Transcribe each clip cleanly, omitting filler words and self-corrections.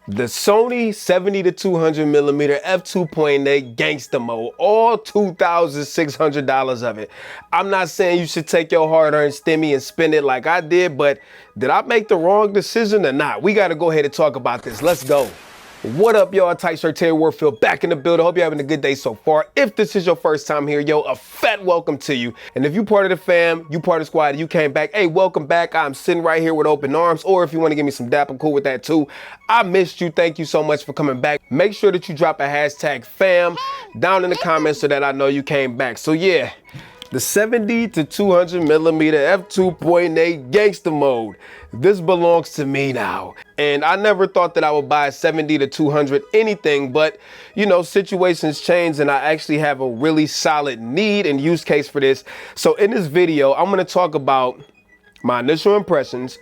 The Sony 70 to 200 millimeter f2.8 gangster mode, all $2,600 of it. I'm not saying you should take your hard-earned stimmy and spend it like I did, but did I make the wrong decision or not? We got to go ahead and talk about this. Let's go. What up, y'all? Tight Shirt Terry Warfield back in the building. Hope you're having a good day so far. If this is your first time here, yo, a fat welcome to you. And if you part of the fam, you part of the squad, you came back, hey, welcome back. I'm sitting right here with open arms. Or if you want to give me some dap, I'm cool with that too. I missed you. Thank you so much for coming back. Make sure that you drop a hashtag fam down in the comments so that I know you came back. So yeah, the 70 to 200 millimeter f2.8 gangster mode. This belongs to me now. And I never thought that I would buy a 70 to 200 anything, but you know, situations change and I actually have a really solid need and use case for this. So in this video, I'm gonna talk about my initial impressions,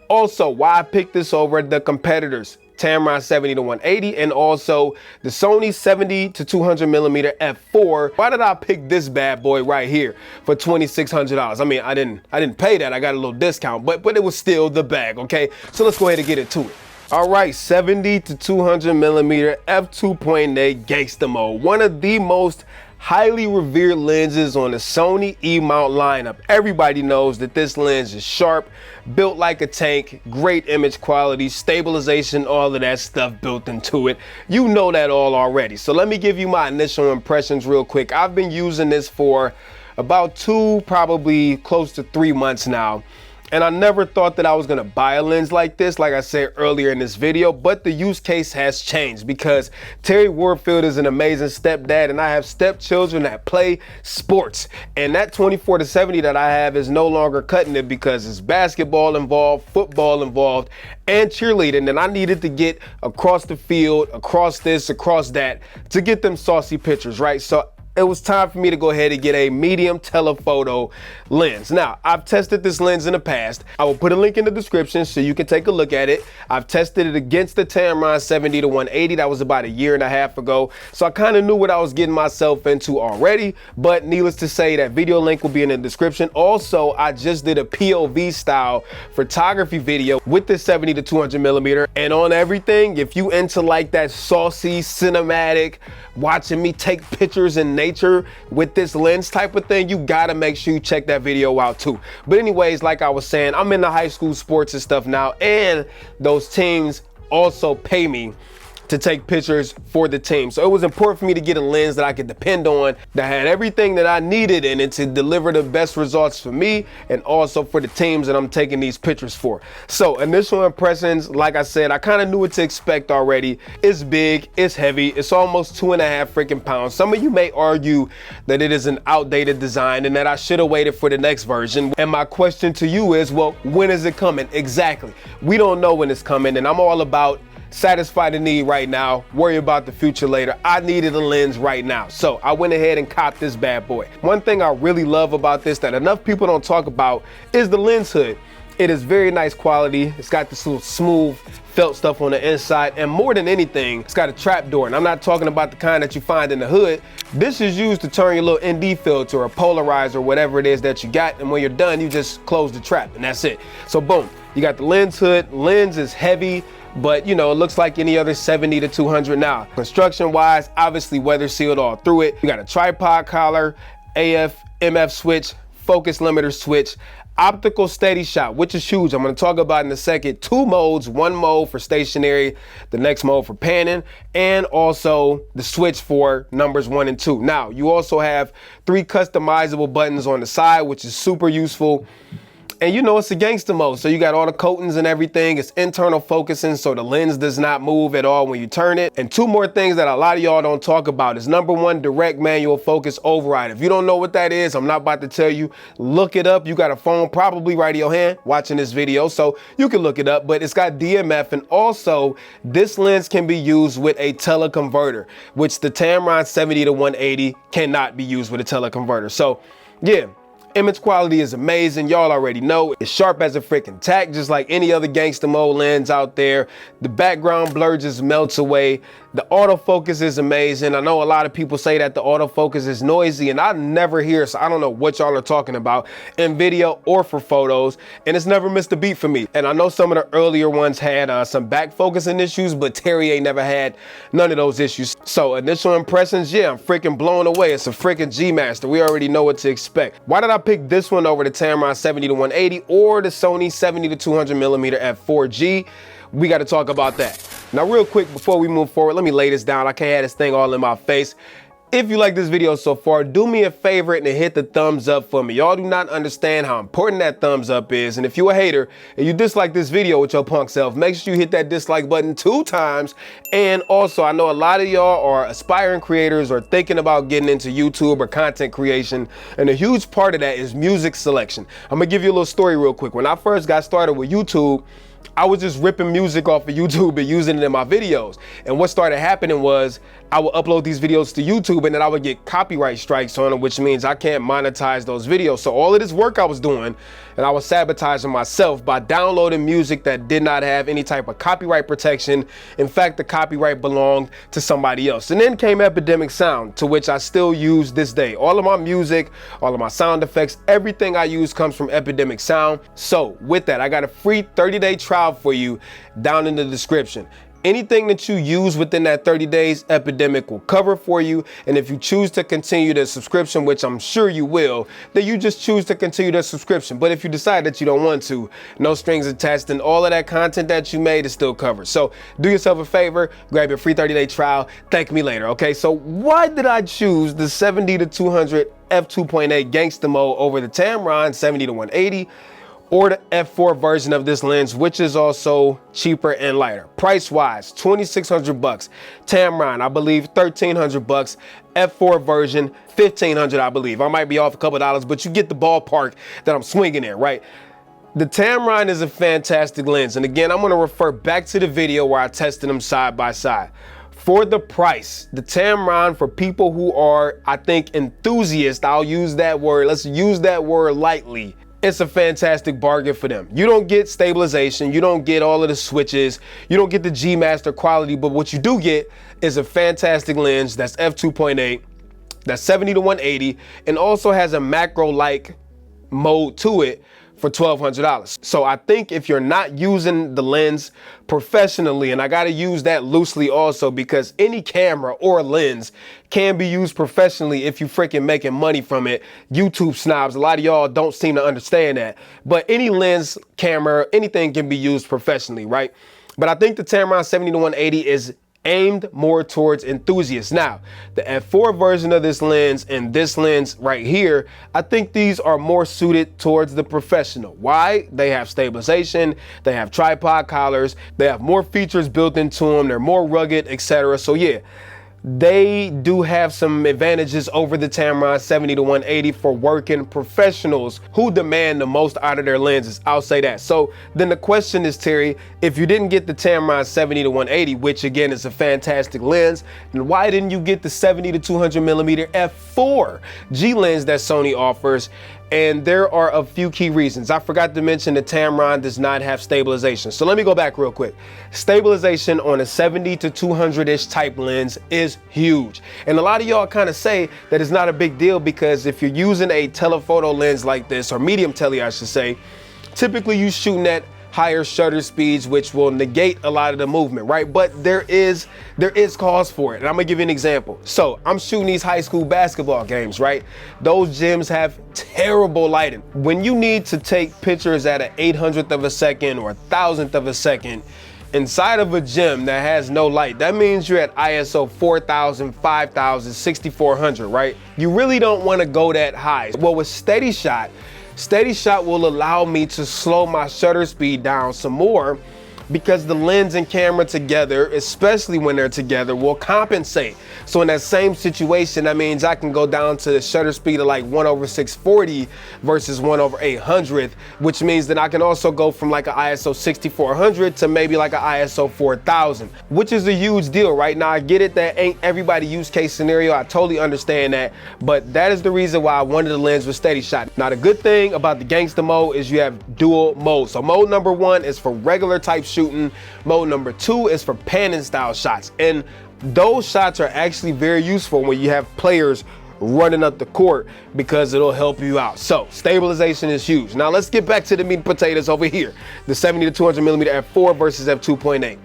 also why I picked this over the competitors, Tamron 70 to 180, and also the Sony 70 to 200 millimeter f4. Why did I pick this bad boy right here for $2,600? I mean, I didn't pay that. I got a little discount, but it was still the bag. Okay, so let's go ahead and get into it. All right, 70 to 200 millimeter f2.8 gangster mode, one of the most highly revered lenses on the Sony E-mount lineup. Everybody knows that this lens is sharp, built like a tank, great image quality, stabilization, all of that stuff built into it. You know that all already. So let me give you my initial impressions real quick. I've been using this for about probably close to 3 months now. And I never thought that I was gonna buy a lens like this, like I said earlier in this video, but the use case has changed because Terry Warfield is an amazing stepdad and I have stepchildren that play sports. And that 24 to 70 that I have is no longer cutting it because it's basketball involved, football involved, and cheerleading. And I needed to get across the field, across this, across that, to get them saucy pictures, right? So it was time for me to go ahead and get a medium telephoto lens. Now, I've tested this lens in the past. I will put a link in the description so you can take a look at it. I've tested it against the Tamron 70 to 180. That was about a year and a half ago. So I kind of knew what I was getting myself into already, but needless to say, that video link will be in the description. Also, I just did a POV style photography video with the 70 to 200 millimeter. And on everything, if you into like that saucy, cinematic, watching me take pictures in nature with this lens type of thing, you gotta make sure you check that video out too. But anyways, like I was saying, I'm into high school sports and stuff now, and those teams also pay me to take pictures for the team. So it was important for me to get a lens that I could depend on, that had everything that I needed in it to deliver the best results for me and also for the teams that I'm taking these pictures for. So initial impressions, like I said, I kind of knew what to expect already. It's big, it's heavy, it's almost 2.5 freaking pounds. Some of you may argue that it is an outdated design and that I should have waited for the next version. And my question to you is, well, when is it coming? Exactly. We don't know when it's coming, and I'm all about satisfy the need right now, worry about the future later. I needed a lens right now. So I went ahead and copped this bad boy. One thing I really love about this that enough people don't talk about is the lens hood. It is very nice quality. It's got this little smooth felt stuff on the inside, and more than anything, it's got a trap door. And I'm not talking about the kind that you find in the hood. This is used to turn your little ND filter or polarizer, whatever it is that you got, and when you're done, you just close the trap and that's it. So boom, you got the lens hood. Lens is heavy, but you know, it looks like any other 70 to 200 now. Construction wise, obviously weather sealed all through it. You got a tripod collar, AF, MF switch, focus limiter switch, optical steady shot, which is huge. I'm going to talk about in a second. 2 modes, 1 mode for stationary, the next mode for panning, and also the switch for numbers 1 and 2. Now, you also have 3 customizable buttons on the side, which is super useful. And you know, it's a gangster mode, so you got all the coatings and everything. It's internal focusing, so the lens does not move at all when you turn it. And 2 more things that a lot of y'all don't talk about is number 1, direct manual focus override. If you don't know what that is, I'm not about to tell you. Look it up. You got a phone probably right in your hand watching this video, so you can look it up. But it's got DMF, and also this lens can be used with a teleconverter, which the Tamron 70 to 180 cannot be used with a teleconverter. So yeah, Image quality is amazing. Y'all already know it's sharp as a freaking tack, just like any other gangsta mode lens out there. The background blur just melts away. The autofocus is amazing. I know a lot of people say that the autofocus is noisy, and I never hear, so I don't know what y'all are talking about in video or for photos, and it's never missed a beat for me. And I know some of the earlier ones had some back focusing issues, but Terry ain't never had none of those issues. So initial impressions, yeah, I'm freaking blown away. It's a freaking G Master. We already know what to expect. Why did I pick this one over the Tamron 70-180 or the Sony 70-200mm f4G? We got to talk about that. Now, real quick, before we move forward, let me lay this down. I can't have this thing all in my face. If you like this video so far, do me a favor and hit the thumbs up for me. Y'all do not understand how important that thumbs up is. And if you a hater and you dislike this video with your punk self, make sure you hit that dislike button 2 times. And also, I know a lot of y'all are aspiring creators or thinking about getting into YouTube or content creation. And a huge part of that is music selection. I'm gonna give you a little story real quick. When I first got started with YouTube, I was just ripping music off of YouTube and using it in my videos. And what started happening was I would upload these videos to YouTube and then I would get copyright strikes on them, which means I can't monetize those videos. So all of this work I was doing, and I was sabotaging myself by downloading music that did not have any type of copyright protection. In fact, the copyright belonged to somebody else. And then came Epidemic Sound, to which I still use this day. All of my music, all of my sound effects, everything I use comes from Epidemic Sound. So with that, I got a free 30-day trial for you down in the description. Anything that you use within that 30 days, Epidemic will cover for you. And if you choose to continue the subscription, which I'm sure you will, then you just choose to continue the subscription. But if you decide that you don't want to, no strings attached, and all of that content that you made is still covered. So do yourself a favor, grab your free 30-day trial, thank me later, okay? So why did I choose the 70-200 f2.8 gangsta mode over the Tamron 70-180? Or the f4 version of this lens, which is also cheaper and lighter. Price wise, $2,600. Tamron, I believe $1,300. f4 version, $1,500, I believe. I might be off a couple dollars, but you get the ballpark that I'm swinging in, right? The Tamron is a fantastic lens. And again, I'm gonna refer back to the video where I tested them side by side. For the price, the Tamron, for people who are, I think, enthusiasts, I'll use that word, let's use that word lightly. It's a fantastic bargain for them. You don't get stabilization, you don't get all of the switches, you don't get the G Master quality, but what you do get is a fantastic lens that's f2.8, that's 70-180, and also has a macro-like mode to it for $1,200. So I think if you're not using the lens professionally, and I gotta use that loosely also because any camera or lens can be used professionally if you freaking making money from it. YouTube snobs, a lot of y'all don't seem to understand that. But any lens, camera, anything can be used professionally, right? But I think the Tamron 70-180 is aimed more towards enthusiasts. Now, the f4 version of this lens and this lens right here, I think these are more suited towards the professional. Why? They have stabilization, they have tripod collars, they have more features built into them, they're more rugged, etc. So yeah, they do have some advantages over the Tamron 70-180 for working professionals who demand the most out of their lenses. I'll say that. So then the question is, Terry, if you didn't get the Tamron 70-180, which again is a fantastic lens, then why didn't you get the 70-200mm f4 G lens that Sony offers? And there are a few key reasons. I forgot to mention the Tamron does not have stabilization. So let me go back real quick. Stabilization on a 70-200-ish type lens is huge. And a lot of y'all kind of say that it's not a big deal because if you're using a telephoto lens like this, or medium tele I should say, typically you shooting at higher shutter speeds, which will negate a lot of the movement, right? But there is cause for it. And I'm gonna give you an example. So I'm shooting these high school basketball games, right? Those gyms have terrible lighting. When you need to take pictures at an 800th of a second or 1,000th of a second inside of a gym that has no light, that means you're at ISO 4,000, 5,000, 6,400, right? You really don't wanna go that high. Well, with Steady Shot will allow me to slow my shutter speed down some more because the lens and camera together, especially when they're together, will compensate. So in that same situation, that means I can go down to the shutter speed of like 1/640 versus 1/800, which means that I can also go from like an ISO 6400 to maybe like an ISO 4000, which is a huge deal. Right now, I get it, that ain't everybody use case scenario. I totally understand that, but that is the reason why I wanted the lens with steady shot. Now, the good thing about the gangster mode is you have dual modes. So mode number 1 is for regular type shooting. Mode number 2 is for panning style shots. And those shots are actually very useful when you have players running up the court, because it'll help you out. So stabilization is huge. Now let's get back to the meat and potatoes over here. The 70 to 200 millimeter f4 versus f2.8.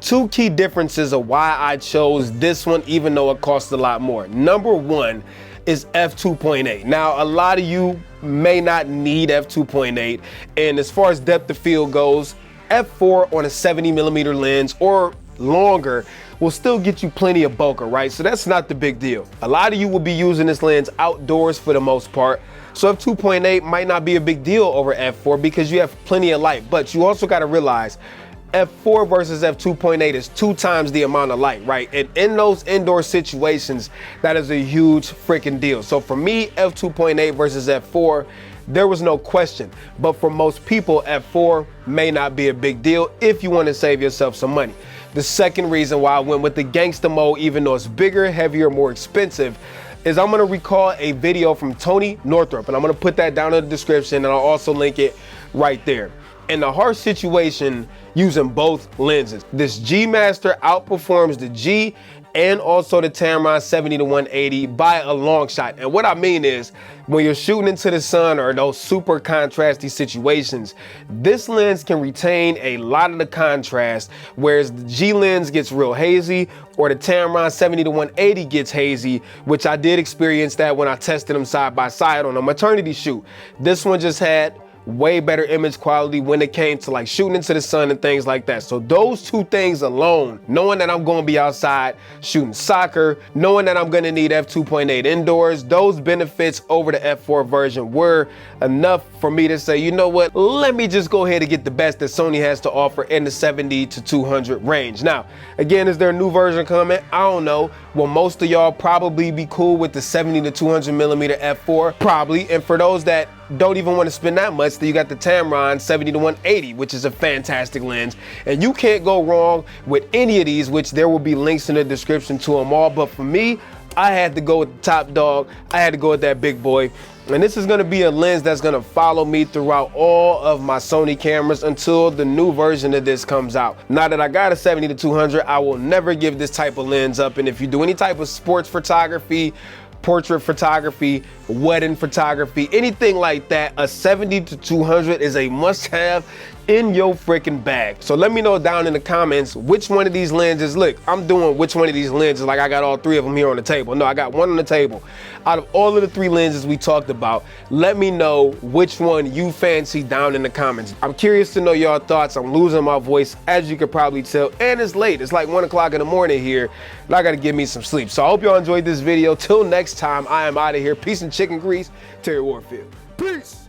Two key differences of why I chose this one, even though it costs a lot more. Number 1 is f2.8. Now, a lot of you may not need f2.8, and as far as depth of field goes, f4 on a 70 millimeter lens or longer will still get you plenty of bokeh, right? So that's not the big deal. A lot of you will be using this lens outdoors for the most part, so f2.8 might not be a big deal over f4 because you have plenty of light. But you also got to realize f4 versus f2.8 is 2 times the amount of light, right? And in those indoor situations, that is a huge freaking deal. So for me, f2.8 versus f4, there was no question. But for most people, f4 may not be a big deal if you want to save yourself some money. The second reason why I went with the gangster mode, even though it's bigger, heavier, more expensive, is I'm gonna recall a video from Tony Northrup, and I'm gonna put that down in the description, and I'll also link it right there. In the harsh situation using both lenses, this G Master outperforms the G and also the Tamron 70 to 180 by a long shot. And what I mean is, when you're shooting into the sun or those super contrasty situations, this lens can retain a lot of the contrast, whereas the G lens gets real hazy, or the Tamron 70 to 180 gets hazy, which I did experience that when I tested them side by side on a maternity shoot. This one just had way better image quality when it came to like shooting into the sun and things like that. So those 2 things alone, knowing that I'm going to be outside shooting soccer, knowing that I'm going to need f2.8 indoors, those benefits over the f4 version were enough for me to say, you know what, let me just go ahead and get the best that Sony has to offer in the 70 to 200 range. Now, again, is there a new version coming? I don't know. Will most of y'all probably be cool with the 70 to 200 millimeter f4? Probably. And for those that don't even want to spend that much, then you got the Tamron 70 to 180, which is a fantastic lens. And you can't go wrong with any of these, which there will be links in the description to them all. But for me, I had to go with the top dog. I had to go with that big boy. And this is going to be a lens that's going to follow me throughout all of my Sony cameras until the new version of this comes out. Now that I got a 70 to 200, I will never give this type of lens up. And if you do any type of sports photography, portrait photography, wedding photography, anything like that, a 70 to 200 is a must-have in your freaking bag. So let me know down in the comments which one of these lenses. Look, I'm doing which one of these lenses like I got all 3 of them here on the table. No, I got one on the table. Out of all of the 3 lenses we talked about, let me know which one you fancy down in the comments. I'm curious to know your thoughts. I'm losing my voice, as you could probably tell, and it's late. It's like 1 o'clock in the morning here, and I gotta give me some sleep. So I hope y'all enjoyed this video. Till next time, I am out of here. Peace and chicken grease. Terry Warfield. Peace.